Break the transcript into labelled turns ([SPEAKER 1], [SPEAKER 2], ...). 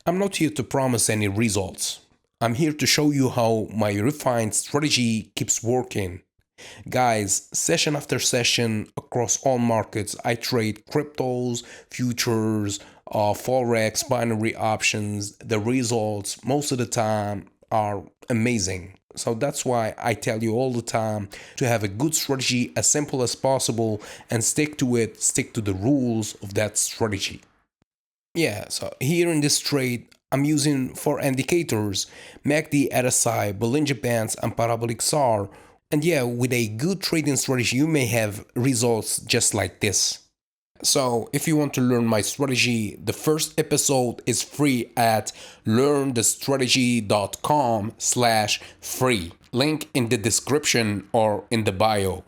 [SPEAKER 1] I'm not here to promise any results. I'm here to show you how my refined strategy keeps working. Guys, session after session across all markets, I trade cryptos, futures, forex, binary options. The results most of the time are amazing. So that's why I tell you all the time to have a good strategy as simple as possible and stick to it, stick to the rules of that strategy. Yeah, so here in this trade, I'm using four indicators: MACD, RSI, Bollinger Bands, and Parabolic SAR. And yeah, with a good trading strategy, you may have results just like this. So, if you want to learn my strategy, the first episode is free at learnthestrategy.com/free. Link in the description or in the bio.